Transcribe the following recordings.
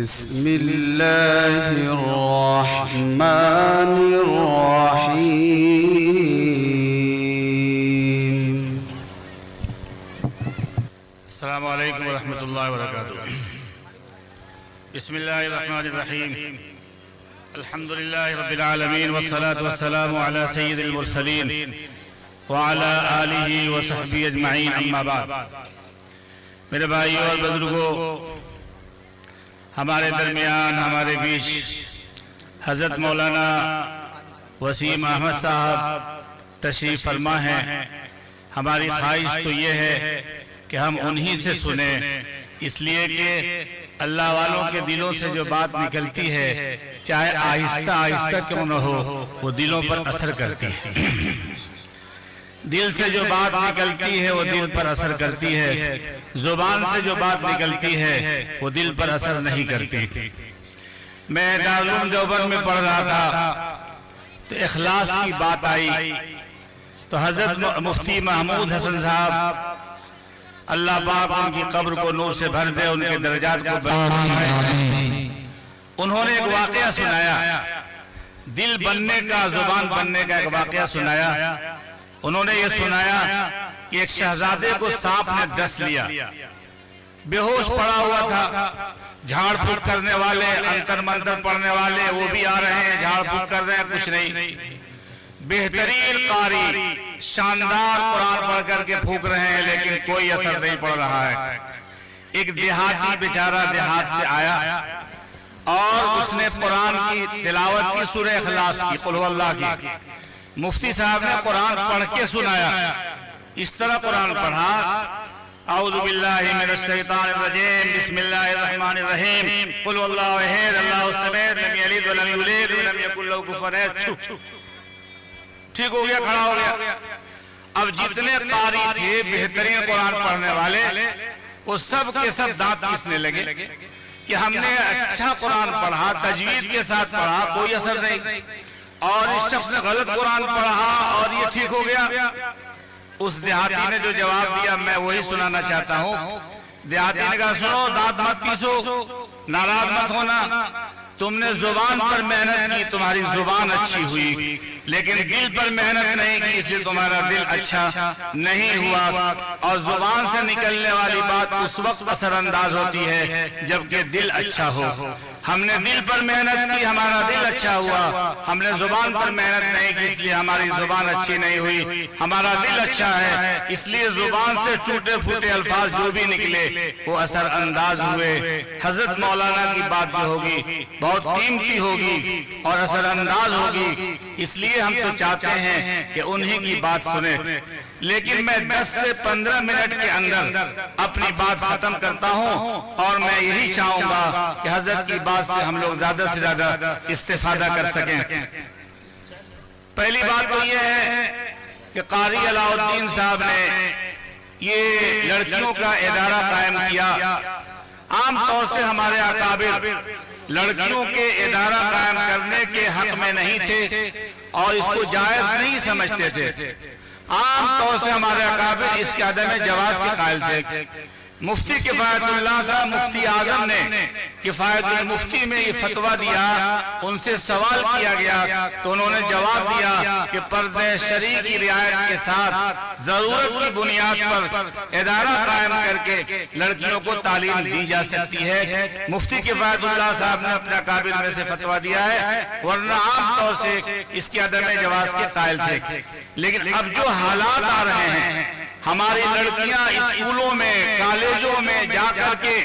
بسم الله الرحمن الرحيم. السلام علیکم ورحمۃ اللہ وبرکاتہ. بسم اللہ الرحمن الرحیم. الحمد للہ رب العالمین والصلاة والسلام علی سید المرسلین وعلی آلہ وصحبہ اجمعین. اما بعد. میرے بھائیوں اور بزرگوں، ہمارے درمیان ہمارے بیچ حضرت مولانا وسیم احمد صاحب تشریف فرما ہیں. ہماری خواہش تو یہ ہے کہ ہم انہی سے سنیں، اس لیے کہ اللہ والوں کے دلوں سے جو بات نکلتی ہے چاہے آہستہ آہستہ کیوں نہ ہو وہ دلوں پر اثر کرتی ہے. دل سے جو بات نکلتی ہے وہ دل پر اثر کرتی ہے، زبان سے جو بات نکلتی ہے وہ دل پر اثر نہیں کرتی. میں دارالعلوم دیوبند میں پڑھ رہا تھا تو اخلاص کی بات آئی تو حضرت مفتی محمود حسن صاحب اللہ پاک ان کی قبر کو نور سے بھر دے، ان کے درجات کو بڑھائے، انہوں نے ایک واقعہ سنایا، دل بننے کا، زبان بننے کا ایک واقعہ سنایا. انہوں نے یہ سنایا کہ ایک شہزادے کو سانپ نے ڈس لیا، بے ہوش پڑا ہوا تھا. جھاڑ پھوٹ کرنے والے، انتر منتر پڑھنے والے وہ بھی آ رہے ہیں، جھاڑ پھوٹ کر رہے ہیں، کچھ نہیں. بہترین قاری، شاندار قرآن پڑھ کر کے پھونک رہے ہیں لیکن کوئی اثر نہیں پڑ رہا ہے. ایک دیہاتی بیچارہ دیہات سے آیا اور اس نے قرآن کی تلاوت کی، سورہ اخلاص کی، قل هو اللہ کی. مفتی صاحب نے قرآن پڑھ کے سنایا. اس طرح قرآن پڑھا: اعوذ باللہ من الشیطان الرجیم، بسم اللہ الرحمن الرحیم، قل هو اللہ احد اللہ الصمد لم یلد ولم یولد ولم یکن لہ کفوا احد. ٹھیک ہو گیا، کھڑا ہو گیا. اب جتنے قاری تھے بہترین قرآن پڑھنے والے وہ سب کے سب دانت پیسنے لگے کہ ہم نے اچھا قرآن پڑھا، تجوید کے ساتھ پڑھا، کوئی اثر نہیں، اور اس شخص نے غلط قرآن پڑھا اور یہ ٹھیک ہو گیا. اس دیہاتی نے جو جواب دیا میں وہی سنانا چاہتا ہوں. دیہاتی نے کہا سنو، دانت مت پیسو، ناراض مت ہونا، تم نے زبان پر محنت کی، تمہاری زبان اچھی ہوئی، لیکن دل پر محنت نہیں کی، اس لیے تمہارا دل اچھا نہیں ہوا. اور زبان سے نکلنے والی بات اس وقت اثر انداز ہوتی ہے جبکہ دل اچھا ہو. ہم نے دل پر محنت کی، ہمارا دل اچھا ہوا. ہم نے زبان پر محنت نہیں کی، اس لیے ہماری زبان اچھی نہیں ہوئی. ہمارا دل اچھا ہے، اس لیے زبان سے ٹوٹے پھوٹے الفاظ جو بھی نکلے وہ اثر انداز ہوئے. حضرت مولانا کی بات جو ہوگی بہت قیمتی ہوگی اور اثر انداز ہوگی، اس لیے ہم تو چاہتے ہیں کہ انہی کی بات سنیں. لیکن میں 10 سے 15 منٹ کے اندر اپنی بات ختم کرتا ہوں اور میں یہی چاہوں گا کہ حضرت کی بات سے ہم لوگ زیادہ سے زیادہ استفادہ کر سکیں. پہلی بات تو یہ ہے کہ قاری علاء الدین صاحب نے یہ لڑکیوں کا ادارہ قائم کیا. عام طور سے ہمارے اکابر لڑکیوں کے ادارہ قائم کرنے کے حق میں نہیں تھے اور اس کو جائز نہیں سمجھتے تھے. عام طور سے ہمارے اکابر اس کے عدم جواز کے قائل تھے. مفتی کفایت اللہ صاحب مفتی اعظم نے کفایت المفتی میں یہ فتویٰ دیا. ان سے سوال کیا گیا تو انہوں نے جواب دیا کہ پردہ شرعی کی رعایت کے ساتھ ضرورت کی بنیاد پر ادارہ قائم کر کے لڑکیوں کو تعلیم دی جا سکتی ہے. مفتی کفایت اللہ صاحب نے اپنے اکابر میں سے فتویٰ دیا ہے، ورنہ عام طور سے اس کے عدم جواز کے قائل تھے. لیکن اب جو حالات آ رہے ہیں، ہماری لڑکیاں اسکولوں میں، کالجوں میں جا کر کے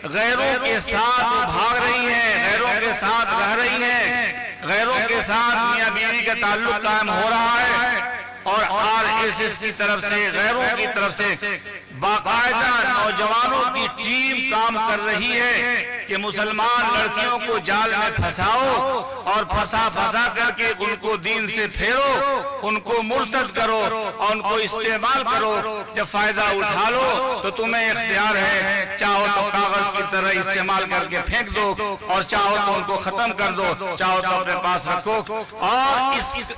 غیروں کے ساتھ بھاگ رہی ہیں، غیروں کے ساتھ رہ رہی ہیں، غیروں کے ساتھ میاں بیوی کا تعلق قائم ہو رہا ہے. اور RSS کی طرف سے، غیروں کی طرف سے باقاعدہ نوجوانوں کی ٹیم کام کر رہی ہے کہ مسلمان لڑکیوں کو جال میں پھنساؤ اور پھنسا کر کے ان کو دین سے پھیرو، ان کو مرتد کرو اور ان کو استعمال کرو. جب فائدہ اٹھا لو تو تمہیں اختیار ہے، چاہو تو کاغذ کی طرح استعمال کر کے پھینک دو اور چاہو تو ان کو ختم کر دو، چاہو تو اپنے پاس رکھو. اور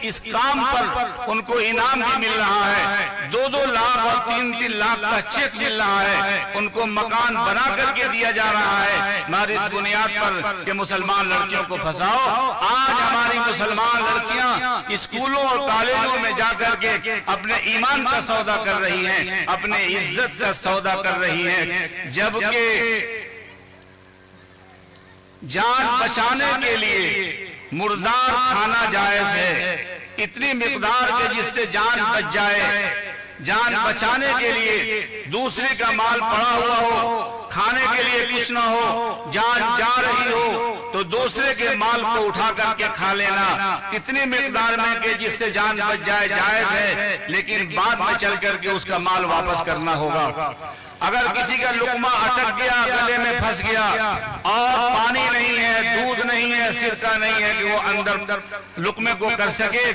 اس کام پر ان کو انعام بھی مل رہا ہے، 2-2 لاکھ اور 3-3 لاکھ کا چیک مل رہا ہے، ان کو مکان بنا کر کے دیا جا رہا ہے، ہماری اس بنیاد پر کہ مسلمان لڑکیوں کو پھنساؤ۔ آج ہماری مسلمان لڑکیاں اسکولوں اور کالجوں میں جا کر کے اپنے ایمان کا سودا کر رہی ہیں، اپنے عزت کا سودا کر رہی ہیں، جبکہ جان بچانے کے لیے مردار کھانا جائز ہے، اتنی مقدار کے جس سے جان بچ جائے۔ جان بچانے کے لیے دوسرے کا مال پڑا ہوا ہو، کھانے کے لیے کچھ نہ ہو، جان جا رہی ہو تو دوسرے کے مال کو اٹھا کر کے کھا لینا اتنی مقدار میں کہ جس سے جان بچ جائے جائز ہے، لیکن بعد میں چل کر کے اس کا مال واپس کرنا ہوگا۔ اگر کسی کا لقمہ اٹک گیا، گلے میں پھنس گیا اور پانی نہیں ہے، دودھ نہیں ہے، سرکہ نہیں ہے کہ وہ اندر لقمے کو کر سکے،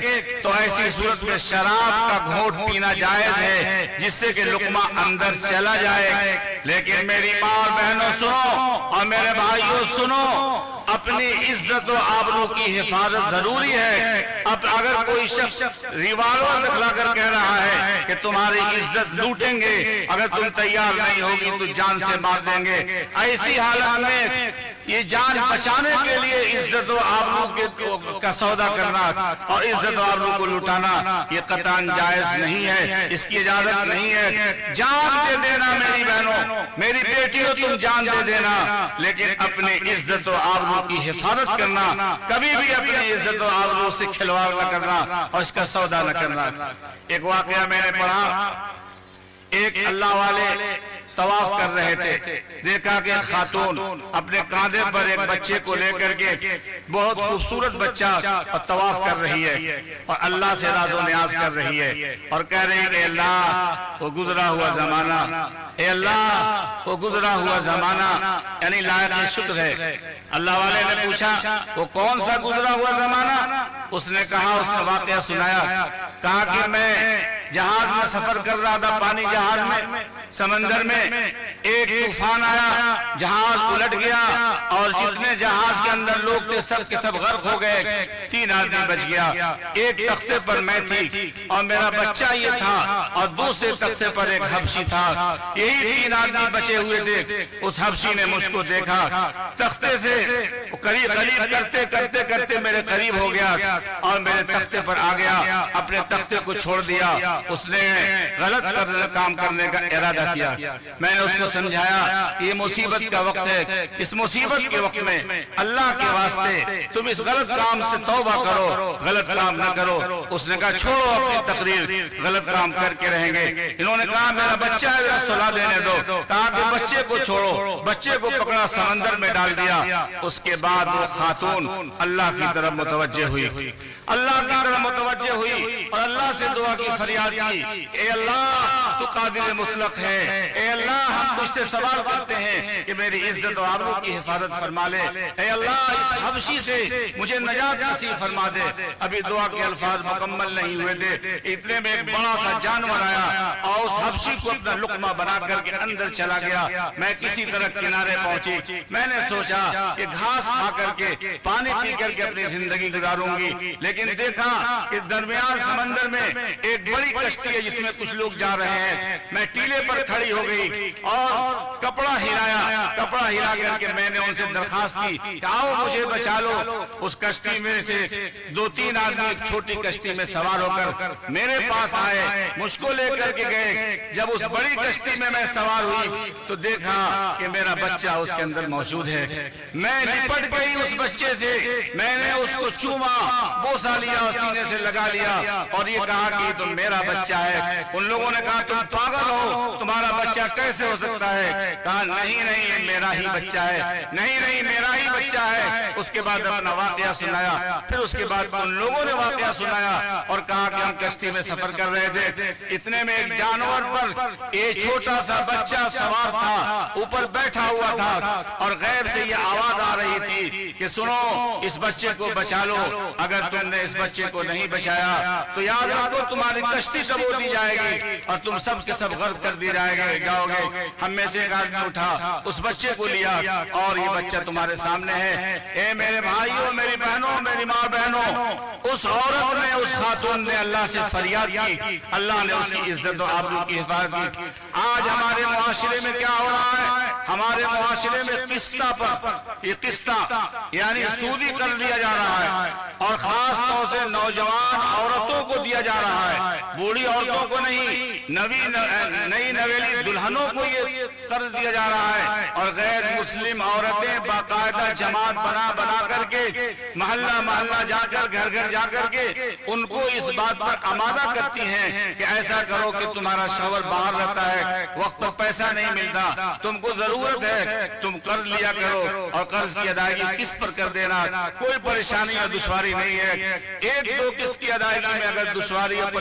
تو ایسی صورت میں شراب کا گھونٹ پینا جائز ہے جس سے کہ لقمہ اندر چلا جائے۔ لیکن میری ماں اور بہنوں سنو اور میرے بھائیوں سنو، اپنی عزت و آبرو کی حفاظت ضروری ہے۔ اب اگر کوئی شخص ریوالور دکھلا کر کہہ رہا ہے کہ تمہاری عزت لوٹیں گے، اگر تم تیار نہیں ہوگی تو جان سے مار دیں گے، ایسی حالت میں یہ جان بچانے کے لیے عزت و آبرو کا سودا کرنا اور عزت و آبرو کو لوٹانا یہ قطعاً جائز نہیں ہے، اس کی اجازت نہیں ہے۔ جان دے دینا میری بہنوں، میری بیٹیوں، تم جان دے دینا، لیکن اپنی عزت و آبرو کی حفاظت کرنا، کبھی بھی اپنی عزت و آبرو سے کھلواڑ نہ کرنا اور اس کا سودا نہ کرنا۔ ایک واقعہ میں نے پڑھا، ایک اللہ والے طواف کر رہے تھے، دیکھا کہ خاتون اپنے کاندھے پر ایک بچے کو لے کر کے، بہت خوبصورت بچہ، اور طواف کر رہی ہے اور اللہ سے راز و نیاز کر رہی ہے اور کہہ رہی ہے کہ اللہ وہ گزرا ہوا زمانہ، اے اللہ وہ گزرا ہوا زمانہ، یعنی لائق شکر ہے۔ اللہ والے نے پوچھا وہ کون سا گزرا ہوا زمانہ؟ اس نے کہا، اس نے واقعہ سنایا، کہا کہ میں جہاز میں سفر کر رہا تھا، پانی جہاز میں، سمندر میں ایک طوفان آیا، جہاز الٹ گیا اور جتنے جہاز کے اندر لوگ تھے سب کے سب غرق ہو گئے، 3 آدمی بچ گیا۔ ایک تختے پر میں تھی اور میرا بچہ یہ تھا، اور دوسرے تختے پر ایک حبشی تھا، یہی 3 آدمی بچے ہوئے تھے۔ اس حبشی نے مجھ کو دیکھا، تختے سے قریب کرتے کرتے میرے قریب ہو گیا اور میرے تختے پر آ گیا، اپنے تختے کو چھوڑ دیا۔ اس نے غلط کام کرنے کا ارادہ کیا۔ میں نے اس کو سمجھایا کہ یہ مصیبت کا وقت ہے، اس مصیبت کے وقت میں اللہ کے واسطے تم اس غلط کام سے توبہ کرو، غلط کام نہ کرو۔ اس نے کہا چھوڑو اپنی تقریر، غلط کام کر کے رہیں گے۔ انہوں نے کہا میرا بچہ ہے ذرا سلا دینے دو، کہا کہ بچے کو چھوڑو، بچے کو پکڑا سمندر میں ڈال دیا۔ اس کے بعد وہ خاتون اللہ کی طرف متوجہ ہوئی، اللہ کی طرف متوجہ ہوئی اور اللہ سے دعا کی، فریاد کی، اے اللہ تو قادر مطلق ہے، اے اللہ ہم تجھ سے سوال کرتے ہیں کہ میری عزت و آبرو کی حفاظت فرما لے، اے اللہ اس حبشی سے مجھے نجات نصیب فرما دے۔ ابھی دعا کے الفاظ مکمل نہیں ہوئے تھے، اتنے میں ایک بڑا سا جانور آیا اور اس حبشی کو اپنا لقمہ بنا کر کے اندر چلا گیا۔ میں کسی طرح کنارے پہنچی، میں نے سوچا کہ گھاس کھا کر کے پانی پی کر کے اپنی زندگی گزاروں گی، لیکن دیکھا کہ درمیان سمندر میں ایک بڑی کشتی ہے جس میں کچھ لوگ جا رہے ہیں۔ میں ٹیلے پر کھڑی ہو گئی اور کپڑا ہلا کر کے میں نے ان سے درخواست کی کہ آؤ مجھے بچا لو۔ اس کشتی میں سے 2-3 آدمی ایک چھوٹی کشتی میں سوار ہو کر میرے پاس آئے، مجھ کو لے کر کے گئے۔ جب اس بڑی کشتی میں سوار ہوئی تو دیکھا کہ میرا بچہ اس کے اندر موجود ہے۔ میں لپٹ گئی اس بچے سے، میں نے اس کو چوما، بوسا لیا اور سینے سے لگا لیا اور یہ کہا کہ تو میرا بچہ ہے۔ ان لوگوں نے کہا تم پاگل ہو، تمہارا بچہ کیسے ہو سکتا ہے؟ کہا نہیں یہ میرا ہی بچہ ہے، نہیں میرا ہی بچہ ہے۔ اس کے بعد اپنا واقعہ سنایا، پھر اس کے بعد ان لوگوں نے واقعہ سنایا اور کہا کہ ہم کشتی میں سفر کر رہے تھے، اتنے میں ایک جانور پر ایک چھوٹا سا بچہ سوار تھا، اوپر بیٹھا ہوا تھا اور غیب سے یہ آواز آ رہی تھی کہ کہ سنو اس بچے کو بچا لو، اگر تم نے اس بچے کو نہیں بچایا تو یاد رکھو تمہاری کشتی ڈبو دی جائے گی اور تم سب کے سب غرق کر دی جاؤ گے۔ ہم میں سے ایک آدمی اٹھا، اس بچے کو لیا، اور یہ بچہ تمہارے سامنے ہے۔ اے میرے بھائیوں، میری بہنوں، میری ماں بہنوں، اس عورت نے، اس خاتون نے اللہ سے فریاد کی، اللہ نے اس کی عزت و آبرو کی حفاظت کی۔ آج ہمارے معاشرے میں کیا ہو رہا ہے؟ ہمارے معاشرے میں قسطہ پر، یہ قسطہ یعنی سودی کر دیا جا رہا ہے، اور خاص طور سے نوجوان عورتوں کو دیا جا رہا ہے، بوڑھی عورتوں کو نہیں، نئی نویلی دلہنوں کو یہ قرض دیا جا رہا ہے، اور غیر مسلم عورتیں باقاعدہ جماعت بنا کر کے محلہ محلہ جا کر، گھر گھر جا کر کے ان کو اس بات پر آمادہ کرتی ہیں کہ ایسا کرو کہ تمہارا شوہر باہر رہتا ہے، وقت پر پیسہ نہیں ملتا، تم کو ضرورت ہے، تم قرض لیا کرو، اور قرض کی ادائیگی قسط پر کر دینا، کوئی پریشانی اور دشواری نہیں ہے۔ ایک دو قسط کی ادائیگی میں اگر دشواری اور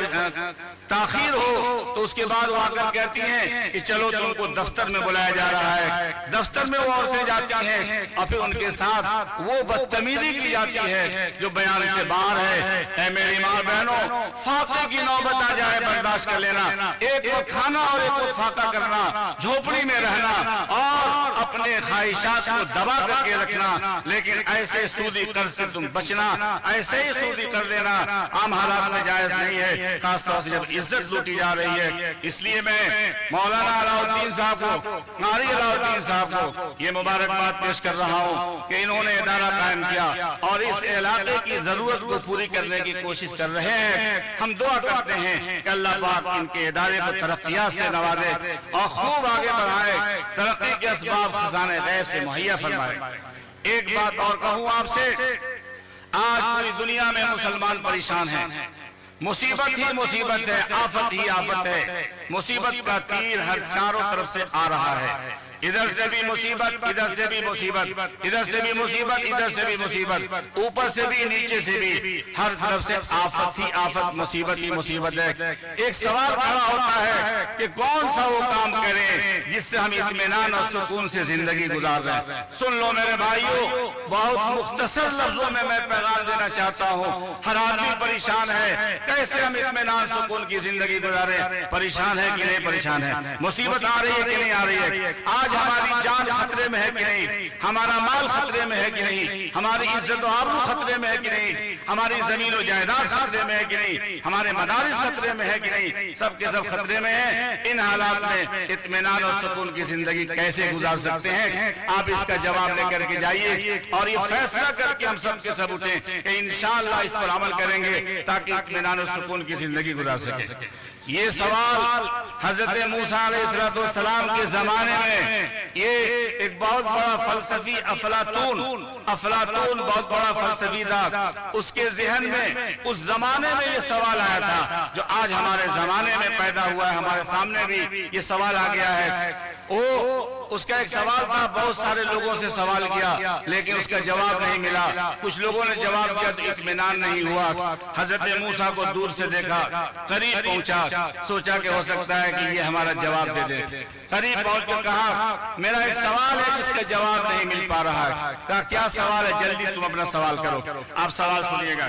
تاخیر ہو تو اس کے بعد وہ آ کر کہتی ہیں کہ چلو تم کو دفتر میں بلایا جا رہا ہے، دفتر میں وہ عورتیں جاتی ہیں، اور پھر ان کے ساتھ وہ بدتمیزی کی جاتی ہے جو بیان سے باہر ہے۔ اے میری ماں بہنوں، فاقے کی نوبت آ جائے برداشت کر لینا، ایک وقت کھانا اور ایک وقت فاقہ کرنا، جھوپڑی میں رہنا اور اپنے خواہشات کو دبا کر کے رکھنا، لیکن ایسے سودی قرض سے تم بچنا، ایسے ہی سودی کر دینا عام حالات میں جائز نہیں ہے، خاص طور سے جب عزت لوٹی جا رہی ہے۔ اس لیے میں مولانا علاء الدین صاحب کو، قاری علاء الدین صاحب کو یہ مبارکباد پیش کر رہا ہوں کہ انہوں نے ادارہ قائم کیا اور اس علاقے کی ضرورت کو پوری کرنے کی کوشش کر رہے ہیں۔ ہم دعا کرتے ہیں کہ اللہ پاک ان کے ادارے کو ترقیات سے نوازے اور خوب آگے بڑھائے، ترقی کے اسباب خزانہ غیب سے مہیا فرمائے۔ ایک بات اور کہوں آپ سے، آج پوری دنیا میں مسلمان پریشان ہیں، مصیبت ہی مصیبت ہے، آفت ہی آفت ہے، مصیبت کا تیر ہر چاروں طرف سے آ رہا ہے، ادھر سے بھی مصیبت، ادھر سے بھی مصیبت، ادھر سے بھی مصیبت، ادھر سے بھی مصیبت، اوپر سے بھی نیچے سے بھی، ہر طرف سے آفت ہی آفت، مصیبت ہی مصیبت ہے۔ ایک سوال کھڑا ہوتا ہے کہ کون سا وہ کام کریں جس سے ہم اطمینان اور سکون سے زندگی گزار رہے ہیں۔ سن لو میرے بھائیو، بہت مختصر لفظوں میں پیغام دینا چاہتا ہوں۔ ہر آدمی پریشان ہے، کیسے ہم اطمینان سکون کی زندگی گزاریں؟ پریشان ہے کہ نہیں پریشان ہے؟ مصیبت آ رہی ہے کہ نہیں آ رہی ہے؟ آج ہماری جان خطرے میں ہے کہ نہیں؟ ہمارا مال خطرے میں ہے کہ نہیں؟ ہماری عزت و آبرو خطرے میں ہے کہ نہیں؟ ہماری زمین و جائیداد خطرے میں ہے کہ نہیں؟ ہمارے مدارس خطرے میں ہے کہ نہیں؟ سب کے سب خطرے میں ہیں۔ ان حالات میں اطمینان اور سکون کی زندگی کیسے گزار سکتے ہیں؟ آپ اس کا جواب لے کر کے جائیے اور یہ فیصلہ کر کے ہم سب کے سب اٹھیں کہ انشاءاللہ اس پر عمل کریں گے تاکہ اطمینان اور سکون کی زندگی گزار سکیں۔ یہ سوال حضرت موسیٰ علیہ السلام کے زمانے میں یہ ایک بہت بڑا فلسفی افلاطون بہت بڑا فلسفی تھا، اس کے ذہن میں اس زمانے میں یہ سوال آیا تھا جو آج ہمارے زمانے میں پیدا ہوا ہے، ہمارے سامنے بھی یہ سوال آ گیا ہے۔ اس کا ایک سوال تھا، بہت سارے لوگوں سے سوال کیا لیکن اس کا جواب نہیں ملا، کچھ لوگوں نے جواب دیا تو اطمینان نہیں ہوا۔ حضرت موسیٰ کو دور سے دیکھا، قریب پہنچا، سوچا کہ ہو سکتا ہے کہ یہ ہمارا جواب دے دے۔ قریب پہنچ کر کہا میرا ایک سوال ہے جس کا جواب نہیں مل پا رہا ہے۔ کہا کیا سوال ہے؟ جلدی تم اپنا سوال کرو۔ آپ سوال سنیے گا،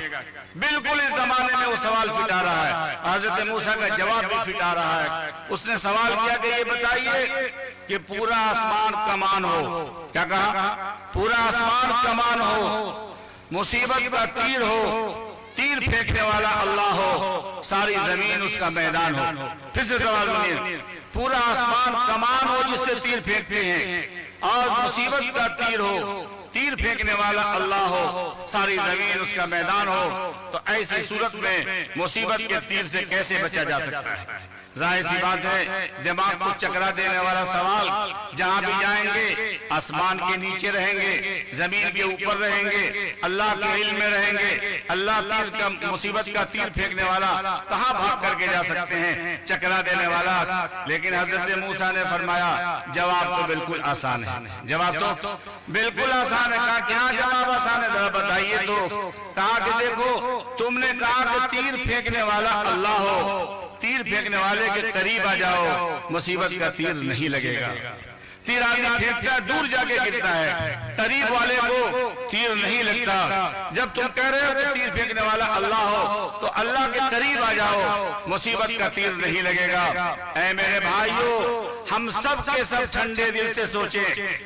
بالکل اس زمانے میں وہ سوال فٹ آ رہا ہے، حضرت موسیٰ کا جواب بھی فٹ آ رہا ہے۔ اس نے سوال کیا کہ یہ بتائیے کہ پورا آسمان کمان ہو، کیا کہا؟ پورا آسمان کمان ہو، مصیبت کا تیر ہو، تیر پھینکنے والا اللہ ہو، ساری زمین اس کا میدان ہو۔ پھر سے سوال سنیے، پورا آسمان کمان ہو جس سے تیر پھینکتے ہیں، اور مصیبت کا تیر ہو، تیر پھینکنے والا اللہ ہو، ساری زمین اس کا میدان ہو، تو ایسی صورت میں مصیبت کے تیر سے کیسے بچا جا سکتا ہے؟ ظاہر سی بات ہے، دماغ کو چکرا دینے والا سوال۔ جہاں بھی جائیں گے آسمان کے نیچے رہیں گے، زمین کے اوپر رہیں گے، اللہ کے علم میں رہیں گے، اللہ تیر کا مصیبت کا تیر پھینکنے والا کہاں بھاگ کر کے جا سکتے ہیں؟ چکرا دینے والا۔ لیکن حضرت موسیٰ نے فرمایا جواب تو بالکل آسان ہے، جواب تو بالکل آسان ہے۔ کہا کیا جواب آسان ہے؟ ذرا بتائیے تو۔ کہا کہ دیکھو تم نے کہا کہ تیر پھینکنے والا اللہ ہو، تیر پھینکنے والے کے قریب آ جاؤ، مصیبت کا تیر نہیں لگے گا۔ تیر آدمی پھینکتا ہے دور جا کے گرتا ہے، قریب والے کو تیر نہیں لگتا۔ جب تم کہہ رہے ہو کہ تیر پھینکنے والا اللہ ہو تو اللہ کے قریب آ جاؤ، مصیبت کا تیر نہیں لگے گا۔ اے میرے بھائیو، ہم سب کے سب ٹھنڈے دل سے سوچیں،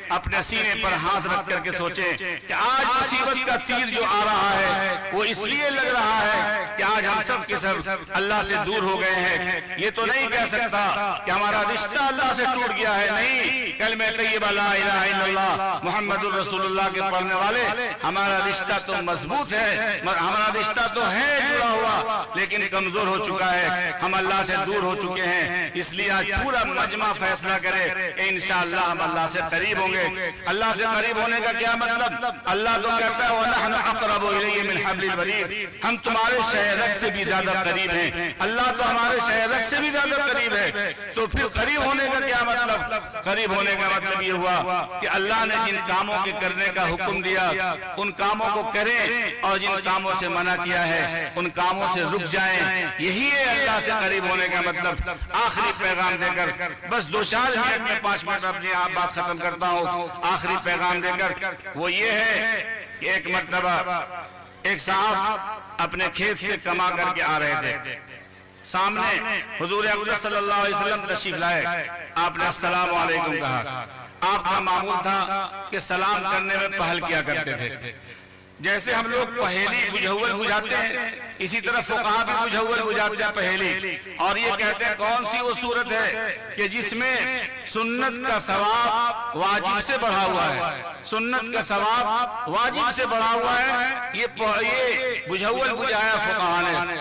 اپنے سینے پر ہاتھ رکھ کر کے سوچیں کہ آج مصیبت کا تیر جو آ رہا ہے وہ اس لیے لگ رہا ہے کہ آج ہم سب کے سب اللہ سے دور ہو گئے ہیں۔ یہ تو نہیں کہہ سکتا کہ ہمارا رشتہ اللہ سے ٹوٹ گیا ہے، نہیں، کلمہ طیبہ لا الہ الا اللہ محمد الرسول اللہ کے پڑھنے والے، ہمارا رشتہ تو مضبوط ہے، ہمارا رشتہ تو ہے جڑا ہوا، لیکن کمزور ہو چکا ہے، ہم اللہ سے دور ہو چکے ہیں۔ اس لیے آج پورا مجمع فیصلہ کرے کہ انشاءاللہ ہم اللہ سے قریب ہوں گے۔ اللہ سے قریب ہونے کا کیا مطلب؟ اللہ تو کہتا ہے وَنَحْنُ أَقْرَبُ إِلَيْهِ مِنْ حَبْلِ الْوَرِيدِ، ہم تمہارے شہرک سے بھی زیادہ قریب ہیں۔ اللہ تو ہمارے شہرک سے بھی زیادہ قریب ہے، تو پھر قریب ہونے کا کیا مطلب؟ قریب ہونے کا مطلب یہ ہوا کہ اللہ نے جن کاموں کے کرنے کا حکم دیا ان کاموں کو کریں، اور جن کاموں سے منع کیا ہے ان کاموں سے رک جائیں۔ یہی ہے اللہ سے قریب ہونے کا مطلب۔ آخری پیغام دے کر بس 2-4 منٹ میں 5 منٹ اپنی آپ بات ختم کرتا ہوں۔ آخری پیغام دے کر وہ یہ ہے کہ ایک مرتبہ ایک صاحب اپنے کھیت سے کما کر کے آ رہے تھے، سامنے حضور اکرم صلی اللہ علیہ وسلم تشریف لائے، آپ نے السلام علیکم کہا۔ آپ کا معمول تھا کہ سلام کرنے میں پہل کیا کرتے تھے، جیسے ہم لوگ پہیلی بجھول بجھاتے ہیں اسی طرح فقہا بھی بجھول بجھاتے ہیں پہیلی، اور یہ کہتے ہیں کون سی وہ صورت ہے کہ جس میں سنت کا ثواب واجب سے بڑھا ہوا ہے، سنت کا ثواب واجب سے بڑھا ہوا ہے، یہ بجھول بجھایا فقہا نے۔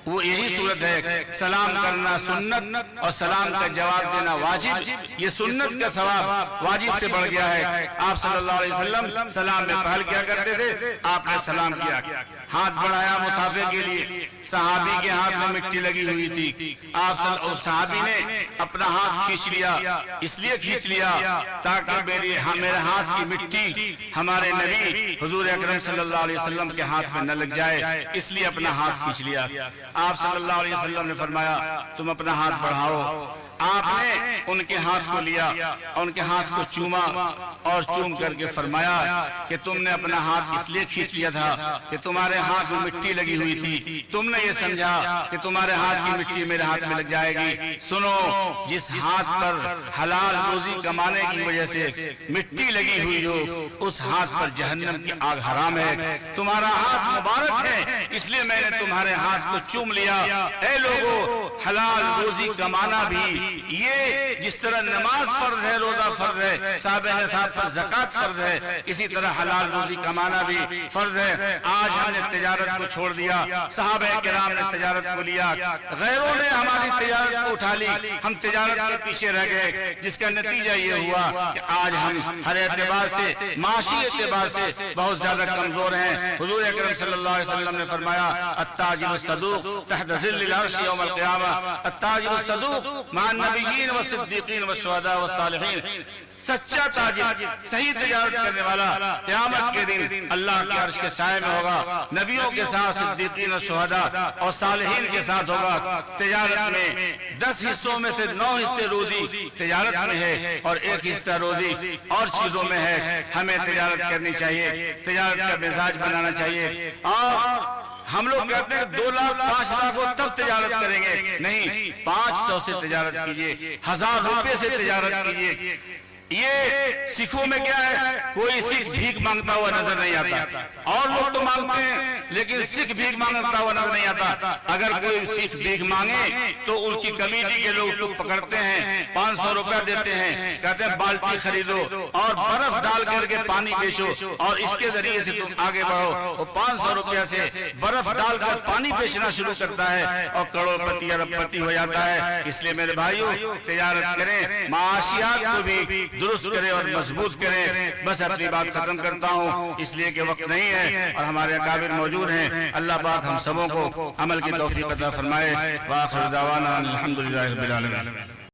وہ یہی صورت ہے، سلام کرنا سنت اور سلام کا جواب دینا واجب، یہ سنت کا ثواب واجب سے بڑھ گیا ہے۔ آپ صلی اللہ علیہ وسلم سلام میں پہل کیا کرتے تھے، آپ نے سلام کیا، ہاتھ بڑھایا مسافر کے لیے، صحابی کے ہاتھ میں مٹی لگی ہوئی تھی، آپ صحابی نے اپنا ہاتھ کھینچ لیا، اس لیے کھینچ لیا تاکہ میرے ہاتھ کی مٹی ہمارے نبی حضور اکرم صلی اللہ علیہ وسلم کے ہاتھ میں نہ لگ جائے، اس لیے اپنا ہاتھ کھینچ لیا۔ آپ صلی اللہ علیہ وسلم نے فرمایا تم اپنا ہاتھ بڑھاؤ۔ آپ نے ان کے ہاتھ کو لیا اور ان کے ہاتھ کو چوما اور چوم کر کے فرمایا کہ تم نے اپنا ہاتھ اس لیے کھینچ لیا تھا کہ تمہارے ہاتھ میں مٹی لگی ہوئی تھی، تم نے یہ سمجھا کہ تمہارے ہاتھ کی مٹی میرے ہاتھ میں لگ جائے گی۔ سنو، جس ہاتھ پر حلال روزی کمانے کی وجہ سے مٹی لگی ہوئی ہو اس ہاتھ پر جہنم کی آگ حرام ہے۔ تمہارا ہاتھ مبارک ہے اس لیے میں نے تمہارے ہاتھ کو چوم لیا۔ اے لوگو، حلال روزی کمانا بھی یہ جس طرح نماز فرض ہے، روزہ فرض ہے، صاحب نصاب پر زکوٰۃ فرض ہے، اسی طرح حلال روزی کمانا بھی فرض ہے۔ آج ہم نے تجارت کو چھوڑ دیا، صحابہ کرام نے تجارت کو لیا، غیروں نے ہماری تجارت کو اٹھا لی، ہم تجارت کے پیچھے رہ گئے، جس کا نتیجہ یہ ہوا کہ آج ہم ہر اعتبار سے، معاشی اعتبار سے بہت زیادہ کمزور ہیں۔ حضور اکرم صلی اللہ علیہ وسلم نے فرمایا التاجر الصدوق تحت ظل العرش یوم القیامہ، التاجر الصدوق مع النبیین والصدیقین والشہداء والصالحین، سچا تاجر، صحیح تجارت کرنے والا قیامت کے دن اللہ کے عرش کے سائے میں ہوگا، نبیوں کے ساتھ، صدیقین اور شہداء اور صالحین کے ساتھ ہوگا۔ تجارت میں 10 حصوں میں سے 9 حصے روزی تجارت میں ہے اور 1 حصہ روزی اور چیزوں میں ہے۔ ہمیں تجارت کرنی چاہیے، تجارت کا مزاج بنانا چاہیے۔ اور ہم لوگ کہتے ہیں 2 لاکھ 5 لاکھ ہو تب تجارت کریں گے، نہیں، 500 سے تجارت کیجئے، 1000 روپے سے تجارت کیجئے۔ یہ سکھوں میں کیا ہے، کوئی سکھ بھیک مانگتا ہوا نظر نہیں آتا، اور لوگ تو مانگتے ہیں لیکن سکھ بھیک مانگتا ہوا نظر نہیں آتا۔ اگر کوئی سکھ بھیک مانگے تو ان کی کمیٹی کے لوگ اس کو پکڑتے ہیں، 500 روپے دیتے ہیں، کہتے ہیں بالٹی خریدو اور برف ڈال کر کے پانی بیچو اور اس کے ذریعے سے تم آگے بڑھو۔ وہ 500 روپیہ سے برف ڈال کر پانی بیچنا شروع کرتا ہے اور کروڑ پتی ارب پتی ہو جاتا ہے۔ اس لیے میرے بھائیوں، تجارت کریں، معاشیات کو بھی درست کریں اور مضبوط کریں۔ بس اپنی بات ختم کرتا ہوں اس لیے کہ وقت نہیں ہے اور ہمارے اکابر موجود ہیں۔ اللہ پاک ہم سبوں کو عمل کی توفیق عطا فرمائے۔ وآخر دعوانا الحمدللہ رب العالمین۔